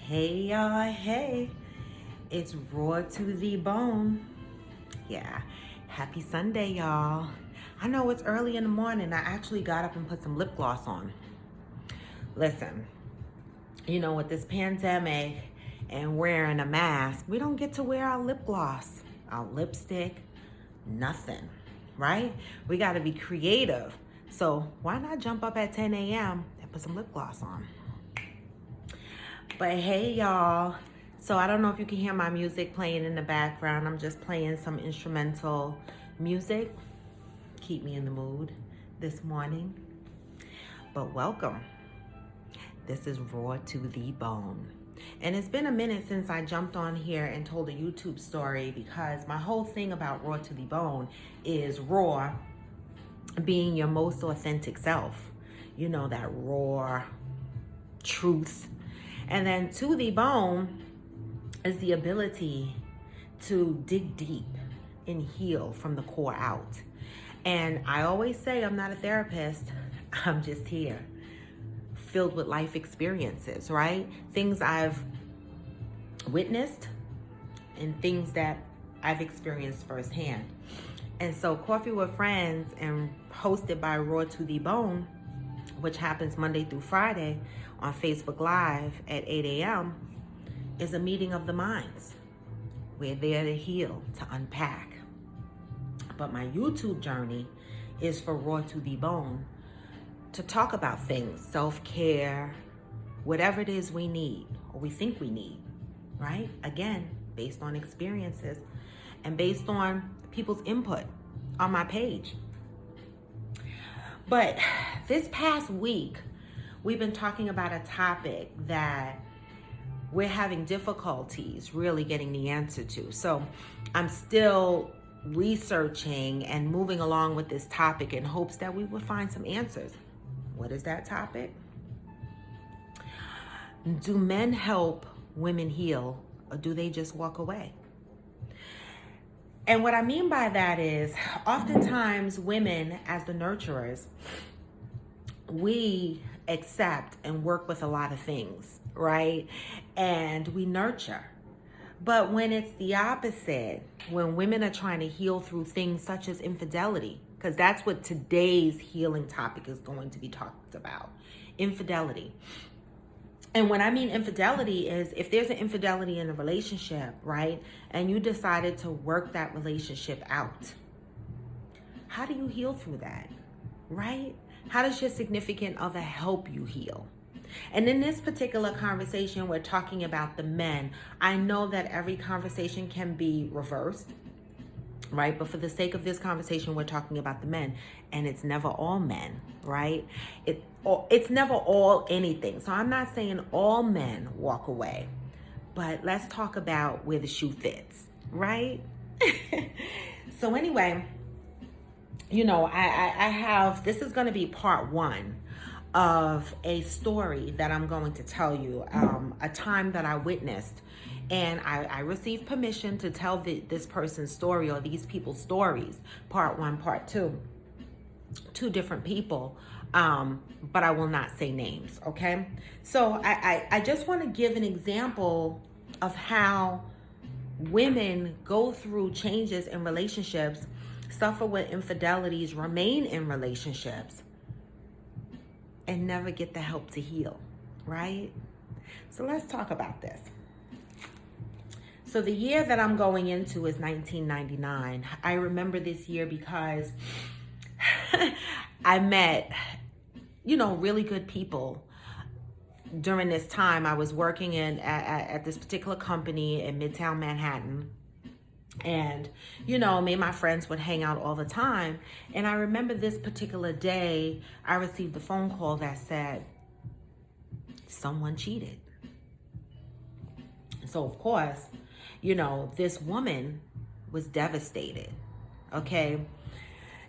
Hey y'all, hey, it's raw to the bone. Yeah, happy Sunday, y'all. I know it's early in the morning. I actually got up and put some lip gloss on. Listen, with this pandemic and wearing a mask, we don't get to wear our lip gloss, our lipstick, nothing, right? We got to be creative. So why not jump up at 10 a.m. and put some lip gloss on? But hey, y'all. So I don't know if you can hear my music playing in the background. I'm just playing some instrumental music. Keep me in the mood this morning. But welcome. This is Raw to the Bone. And it's been a minute since I jumped on here and told a YouTube story because my whole thing about Raw to the Bone is raw being your most authentic self. That raw truth. And then to the bone is the ability to dig deep and heal from the core out. And I always say I'm not a therapist. I'm just here, filled with life experiences, right? Things I've witnessed and things that I've experienced firsthand. And so Coffee with Friends and hosted by Raw to the Bone, which happens Monday through Friday on Facebook Live at 8 a.m., is a meeting of the minds. We're there to heal, to unpack. But my YouTube journey is for Raw to the Bone, to talk about things, self-care, whatever it is we need or we think we need, right? Again, based on experiences and based on people's input on my page. But this past week, we've been talking about a topic that we're having difficulties really getting the answer to. So I'm still researching and moving along with this topic in hopes that we will find some answers. What is that topic? Do men help women heal, or do they just walk away? And what I mean by that is, oftentimes women, as the nurturers, we accept and work with a lot of things, right? And we nurture. But when it's the opposite, when women are trying to heal through things such as infidelity, because that's what today's healing topic is going to be talked about, infidelity. And when I mean infidelity is if there's an infidelity in a relationship, right? And you decided to work that relationship out. How do you heal through that, right? How does your significant other help you heal? And in this particular conversation, we're talking about the men. I know that every conversation can be reversed, right? But for the sake of this conversation, we're talking about the men. And it's never all men, right? It's never all anything. So I'm not saying all men walk away. But let's talk about where the shoe fits, right? So anyway, I have, this is going to be part one of a story that I'm going to tell you, a time that I witnessed. And I received permission to tell this person's story or these people's stories, part one, part two, two different people, but I will not say names, okay? So I just want to give an example of how women go through changes in relationships, suffer with infidelities, remain in relationships, and never get the help to heal, right? So let's talk about this. So the year that I'm going into is 1999. I remember this year because I met, really good people during this time. I was working at this particular company in Midtown Manhattan. And, me and my friends would hang out all the time. And I remember this particular day, I received a phone call that said, someone cheated. So, of course, this woman was devastated, okay?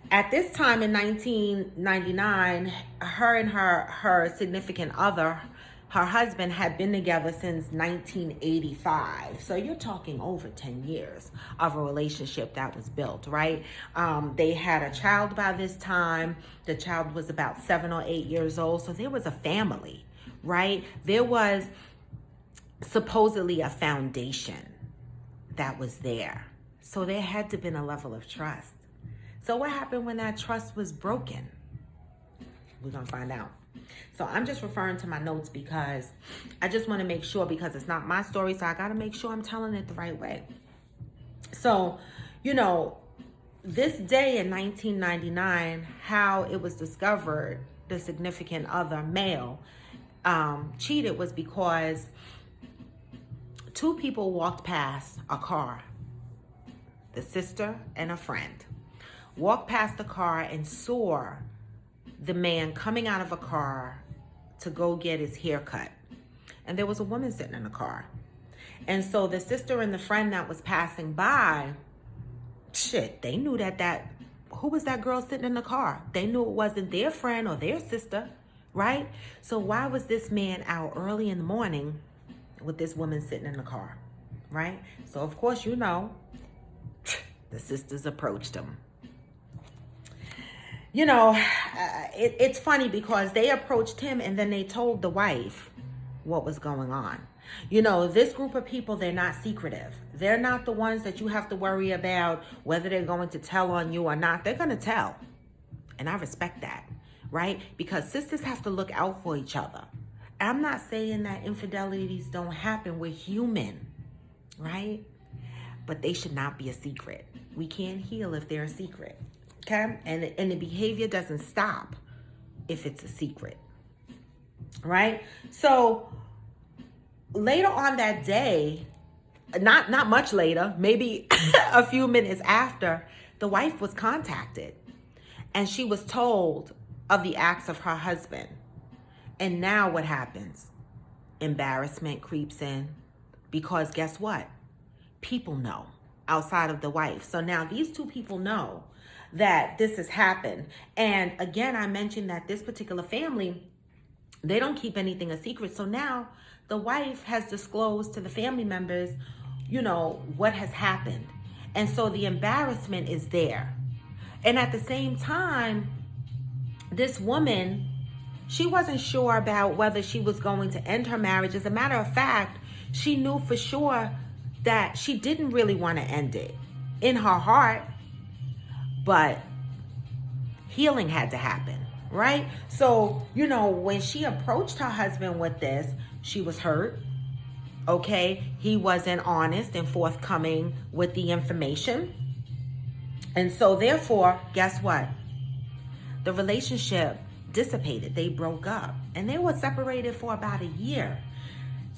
At this time in 1999, her and her significant other, her husband, had been together since 1985. So you're talking over 10 years of a relationship that was built, right? They had a child by this time. The child was about 7 or 8 years old. So there was a family, right? There was supposedly a foundation that was there. So there had to have been a level of trust. So what happened when that trust was broken? We're going to find out. So I'm just referring to my notes because I just want to make sure, because it's not my story, so I got to make sure I'm telling it the right way. So, this day in 1999, how it was discovered the significant other, male, cheated was because two people walked past a car, the sister and a friend, walked past the car and saw the man coming out of a car to go get his hair cut. And there was a woman sitting in the car. And so the sister and the friend that was passing by, they knew who was that girl sitting in the car? They knew it wasn't their friend or their sister, right? So why was this man out early in the morning with this woman sitting in the car, right? So of course, the sisters approached him. It's funny because they approached him and then they told the wife what was going on. This group of people, they're not secretive. They're not the ones that you have to worry about whether they're going to tell on you or not. They're going to tell. And I respect that, right? Because sisters have to look out for each other. I'm not saying that infidelities don't happen. We're human, right? But they should not be a secret. We can't heal if they're a secret. Okay? And the behavior doesn't stop if it's a secret. Right? So later on that day, not much later, maybe a few minutes after, the wife was contacted and she was told of the acts of her husband. And now what happens? Embarrassment creeps in because guess what? People know outside of the wife. So now these two people know that this has happened. And again, I mentioned that this particular family, they don't keep anything a secret. So now the wife has disclosed to the family members, what has happened. And so the embarrassment is there. And at the same time, this woman, she wasn't sure about whether she was going to end her marriage. As a matter of fact, she knew for sure that she didn't really want to end it in her heart. But healing had to happen, right? So, when she approached her husband with this, she was hurt, okay? He wasn't honest and forthcoming with the information. And so, therefore, guess what? The relationship dissipated. They broke up. And they were separated for about a year.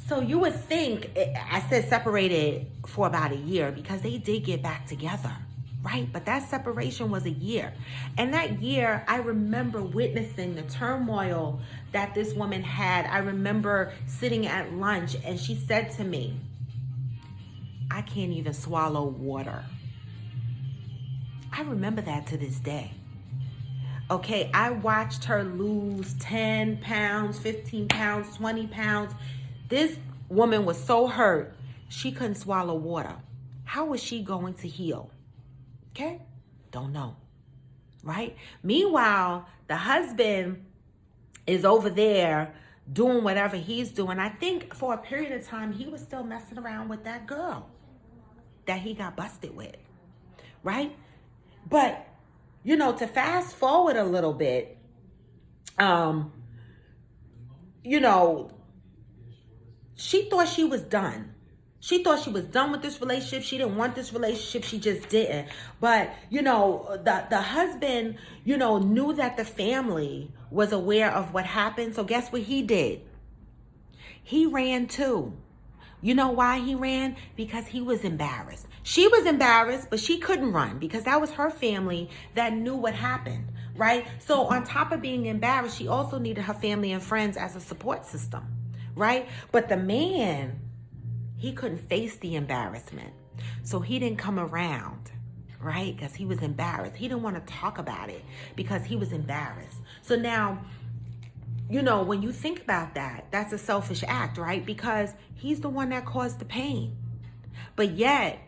So you would think, I said separated for about a year because they did get back together. Right? But that separation was a year. And that year, I remember witnessing the turmoil that this woman had. I remember sitting at lunch and she said to me, I can't even swallow water. I remember that to this day. Okay, I watched her lose 10 pounds, 15 pounds, 20 pounds. This woman was so hurt, she couldn't swallow water. How was she going to heal? Okay? Don't know. Right? Meanwhile, the husband is over there doing whatever he's doing. I think for a period of time, he was still messing around with that girl that he got busted with. Right? But, to fast forward a little bit, she thought she was done. She thought she was done with this relationship. She didn't want this relationship. She just didn't. But, the husband, knew that the family was aware of what happened. So guess what he did? He ran too. You know why he ran? Because he was embarrassed. She was embarrassed, but she couldn't run because that was her family that knew what happened, right? So on top of being embarrassed, she also needed her family and friends as a support system, right? But the man, he couldn't face the embarrassment. So he didn't come around, right? Because he was embarrassed. He didn't want to talk about it because he was embarrassed. So now, when you think about that, that's a selfish act, right? Because he's the one that caused the pain. But yet,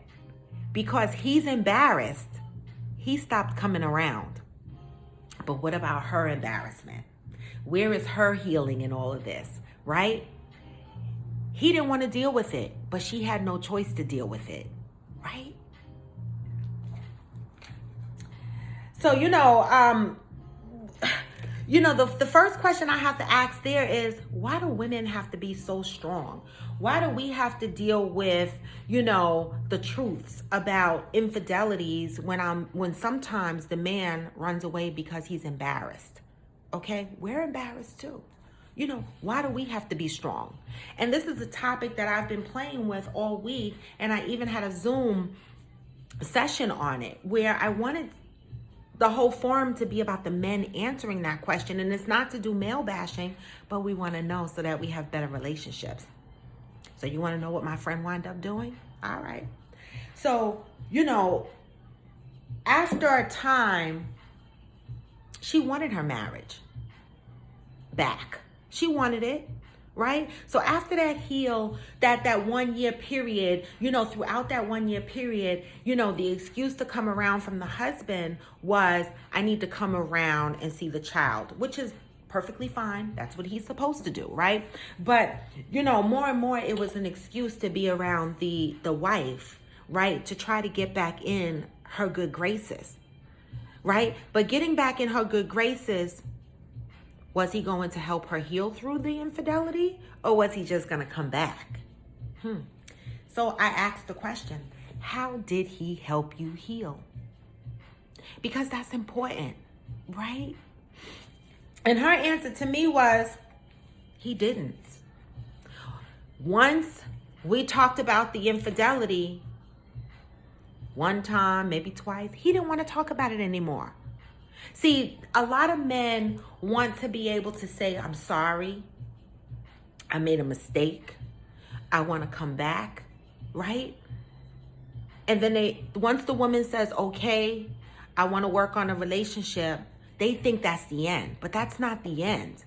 because he's embarrassed, he stopped coming around. But what about her embarrassment? Where is her healing in all of this, right? He didn't want to deal with it, but she had no choice to deal with it, right? So, the first question I have to ask there is, why do women have to be so strong? Why do we have to deal with, the truths about infidelities when sometimes the man runs away because he's embarrassed? Okay, we're embarrassed too. Why do we have to be strong? And this is a topic that I've been playing with all week, and I even had a Zoom session on it where I wanted the whole forum to be about the men answering that question. And it's not to do male bashing, but we want to know so that we have better relationships. So you want to know what my friend wound up doing? All right. So, after a time, she wanted her marriage back. She wanted it, right? So after that that 1 year period, throughout that 1 year period, the excuse to come around from the husband was, I need to come around and see the child, which is perfectly fine. That's what he's supposed to do, right? But, more and more it was an excuse to be around the wife, right? To try to get back in her good graces, right? But getting back in her good graces, was he going to help her heal through the infidelity, or was he just going to come back? So I asked the question, how did he help you heal? Because that's important, right? And her answer to me was, he didn't. Once we talked about the infidelity, one time, maybe twice, he didn't want to talk about it anymore. See, a lot of men want to be able to say, I'm sorry, I made a mistake, I want to come back, right? And then once the woman says, okay, I want to work on a relationship, they think that's the end, but that's not the end,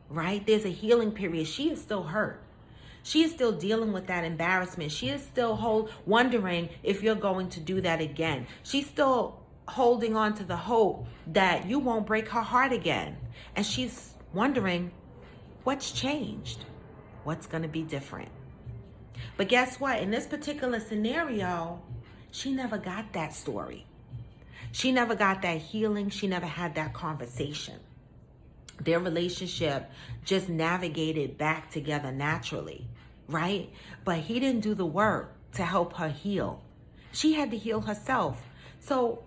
right? There's a healing period. She is still hurt. She is still dealing with that embarrassment. She is still wondering if you're going to do that again. She's still holding on to the hope that you won't break her heart again. And she's wondering, what's changed? What's going to be different? But guess what? In this particular scenario, she never got that story. She never got that healing. She never had that conversation. Their relationship just navigated back together naturally, right? But he didn't do the work to help her heal. She had to heal herself. So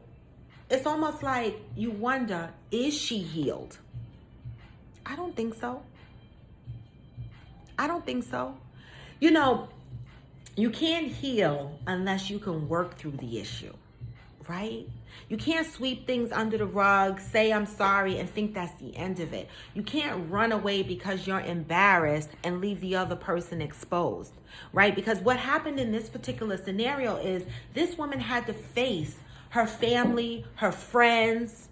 it's almost like you wonder, is she healed? I don't think so. I don't think so. You can't heal unless you can work through the issue, right? You can't sweep things under the rug, say I'm sorry, and think that's the end of it. You can't run away because you're embarrassed and leave the other person exposed, right? Because what happened in this particular scenario is this woman had to face her family, her friends.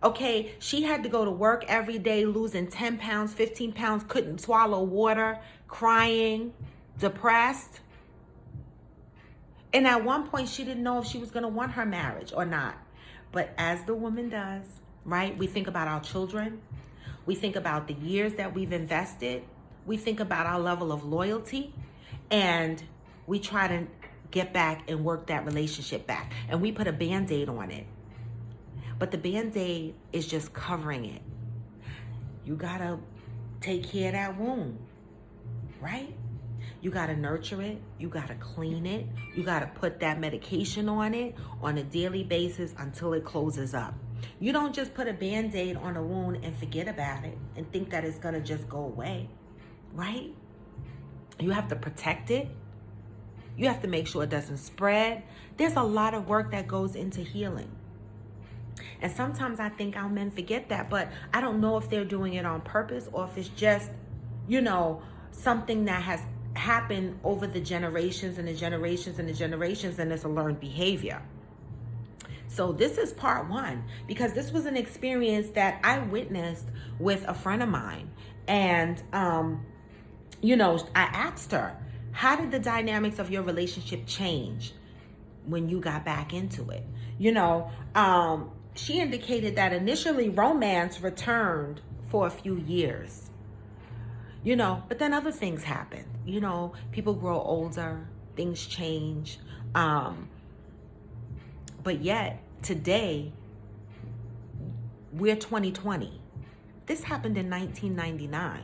Okay, she had to go to work every day, losing 10 pounds, 15 pounds, couldn't swallow water, crying, depressed. And at one point, she didn't know if she was going to want her marriage or not. But as the woman does, right? We think about our children. We think about the years that we've invested. We think about our level of loyalty. And we try to get back and work that relationship back. And we put a Band-Aid on it. But the Band-Aid is just covering it. You got to take care of that wound, right? You got to nurture it. You got to clean it. You got to put that medication on it on a daily basis until it closes up. You don't just put a Band-Aid on a wound and forget about it and think that it's going to just go away, right? You have to protect it. You have to make sure it doesn't spread. There's a lot of work that goes into healing. And sometimes I think our men forget that, but I don't know if they're doing it on purpose or if it's just, something that has happened over the generations and the generations and the generations, and it's a learned behavior. So this is part one, because this was an experience that I witnessed with a friend of mine. And, I asked her, how did the dynamics of your relationship change when you got back into it? She indicated that initially romance returned for a few years. But then other things happen. People grow older, things change. But yet, today, we're 2020. This happened in 1999.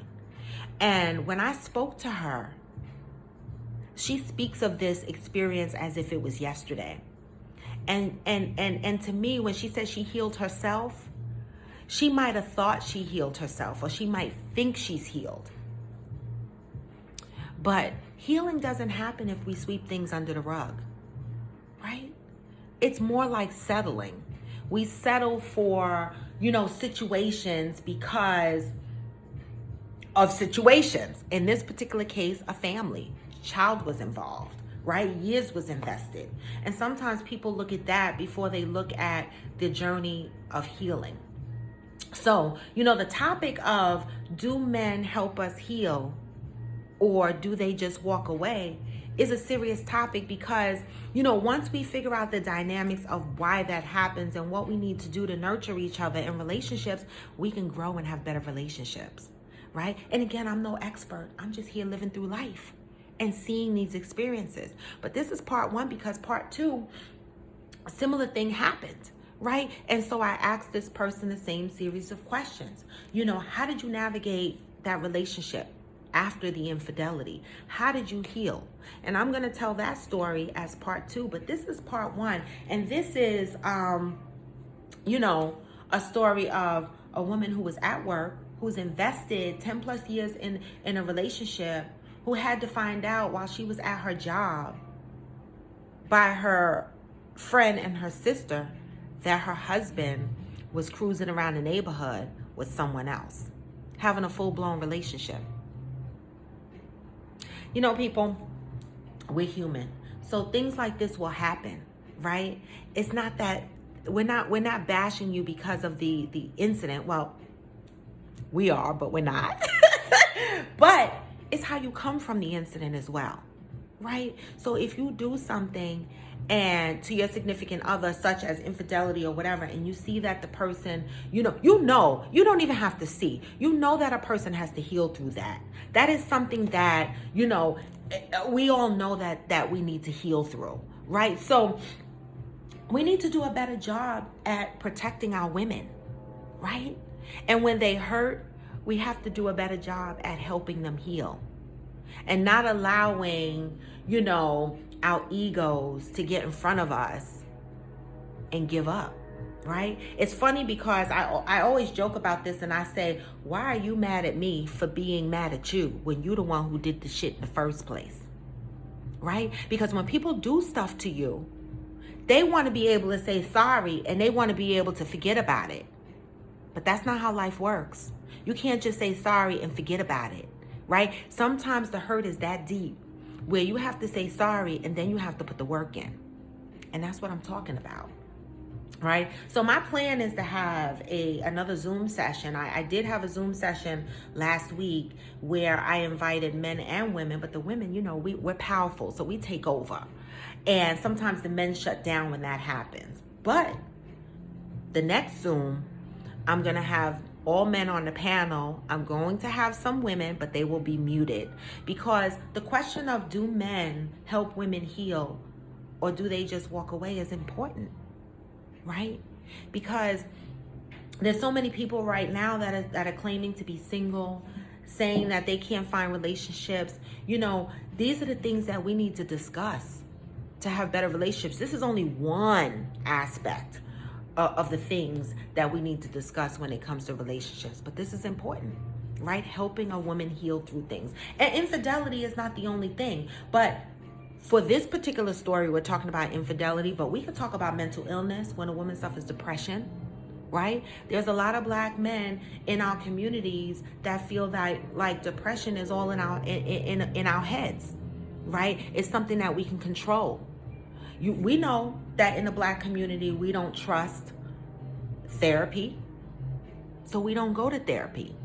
And when I spoke to her, she speaks of this experience as if it was yesterday. And to me, when she said she healed herself, she might have thought she healed herself, or she might think she's healed. But healing doesn't happen if we sweep things under the rug, right? It's more like settling. We settle for, situations because of situations. In this particular case, a family, child was involved, right? Years was invested. And sometimes people look at that before they look at the journey of healing. So, the topic of, do men help us heal, or do they just walk away, is a serious topic because, once we figure out the dynamics of why that happens and what we need to do to nurture each other in relationships, we can grow and have better relationships, right? And again, I'm no expert. I'm just here living through life and seeing these experiences. But this is part one, because part two, a similar thing happened, right? And so I asked this person the same series of questions. How did you navigate that relationship after the infidelity? How did you heal? And I'm going to tell that story as part two, but this is part one. And this is, a story of a woman who was at work, who's invested 10 plus years in a relationship, who had to find out while she was at her job by her friend and her sister that her husband was cruising around the neighborhood with someone else, having a full-blown relationship. People, we're human. So things like this will happen, right? It's not that we're not bashing you because of the incident. Well, we are, but we're not. But it's how you come from the incident as well, right? So if you do something and to your significant other, such as infidelity or whatever, and you see that the person, you don't even have to see, that a person has to heal through that. That is something that, we all know that we need to heal through, right? So we need to do a better job at protecting our women, right? And when they hurt, we have to do a better job at helping them heal and not allowing, our egos to get in front of us and give up, right? It's funny because I always joke about this, and I say, why are you mad at me for being mad at you when you're the one who did the shit in the first place, right? Because when people do stuff to you, they want to be able to say sorry and they want to be able to forget about it. But that's not how life works. You can't just say sorry and forget about it, right? Sometimes the hurt is that deep where you have to say sorry and then you have to put the work in. And that's what I'm talking about, right? So my plan is to have another Zoom session. I did have a Zoom session last week where I invited men and women, but the women, we're powerful, so we take over. And sometimes the men shut down when that happens. But the next Zoom, I'm going to have all men on the panel. I'm going to have some women, but they will be muted, because the question of, do men help women heal or do they just walk away, is important, right? Because there's so many people right now that are claiming to be single, saying that they can't find relationships. These are the things that we need to discuss to have better relationships. This is only one aspect of the things that we need to discuss when it comes to relationships. But this is important, right? Helping a woman heal through things. And infidelity is not the only thing. But for this particular story, we're talking about infidelity, but we could talk about mental illness when a woman suffers depression, right? There's a lot of Black men in our communities that feel that like depression is all in our heads, right? It's something that we can control. We know that in the Black community, we don't trust therapy, so we don't go to therapy,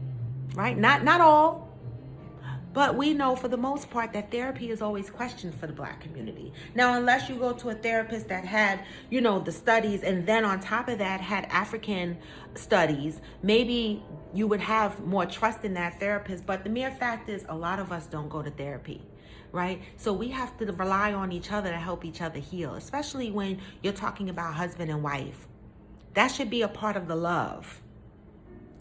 right? Not all, But we know for the most part that therapy is always questioned for the Black community. Now, unless you go to a therapist that had, the studies, and then on top of that had African studies, maybe you would have more trust in that therapist. But the mere fact is, a lot of us don't go to therapy, right? So we have to rely on each other to help each other heal, especially when you're talking about husband and wife. That should be a part of the love.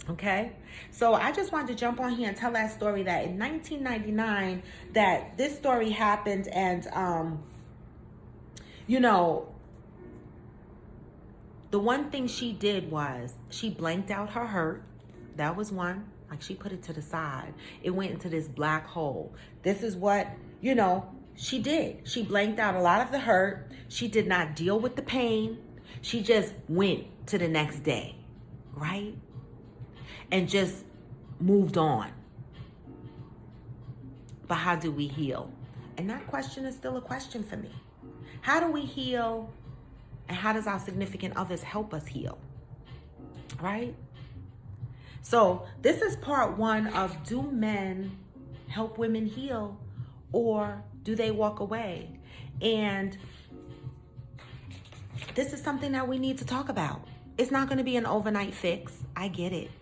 Okay, so I just wanted to jump on here and tell that story that in 1999 that this story happened, and the one thing she did was she blanked out her hurt. That was one. Like, she put it to the side. It went into this black hole. This is what, she did. She blanked out a lot of the hurt. She did not deal with the pain. She just went to the next day, right? And just moved on. But how do we heal? And that question is still a question for me. How do we heal? And how does our significant others help us heal? Right? So this is part one of, do men help women heal, or do they walk away? And this is something that we need to talk about. It's not going to be an overnight fix. I get it.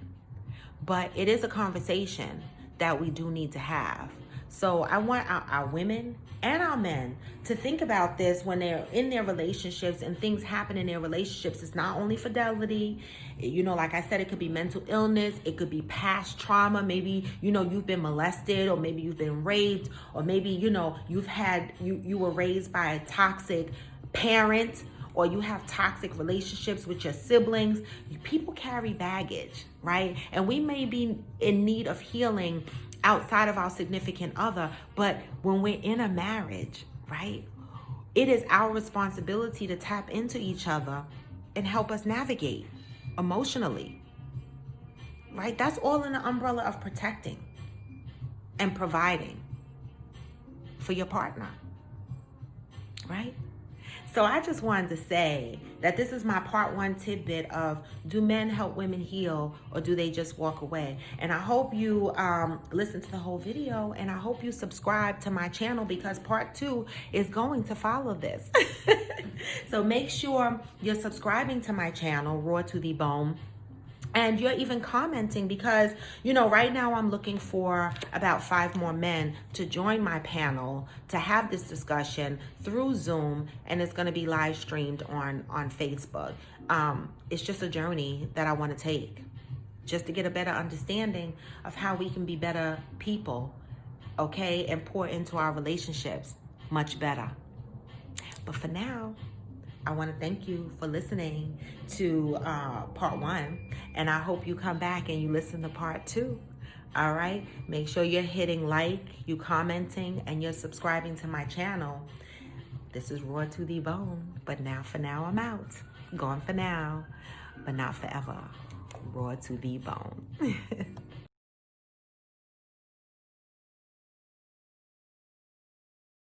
But it is a conversation that we do need to have. So I want our women and our men to think about this when they're in their relationships and things happen in their relationships. It's not only fidelity. Like I said, it could be mental illness. It could be past trauma. Maybe, you've been molested, or maybe you've been raped, or maybe, you were raised by a toxic parent, or you have toxic relationships with your siblings. People carry baggage, right? And we may be in need of healing outside of our significant other, but when we're in a marriage, right, it is our responsibility to tap into each other and help us navigate emotionally, right? That's all in the umbrella of protecting and providing for your partner, right? So I just wanted to say that this is my part one tidbit of, do men help women heal, or do they just walk away? And I hope you listen to the whole video, and I hope you subscribe to my channel, because part two is going to follow this. So make sure you're subscribing to my channel, Raw to the Bone. And you're even commenting, because, right now I'm looking for about 5 more men to join my panel to have this discussion through Zoom, and it's going to be live streamed on Facebook. It's just a journey that I want to take, just to get a better understanding of how we can be better people, okay, and pour into our relationships much better. But for now, I want to thank you for listening to part one, and I hope you come back and you listen to part two. All right, make sure you're hitting like, you commenting, and you're subscribing to my channel. This is Raw to the Bone, but for now I'm out. Gone for now, but not forever. Raw to the bone.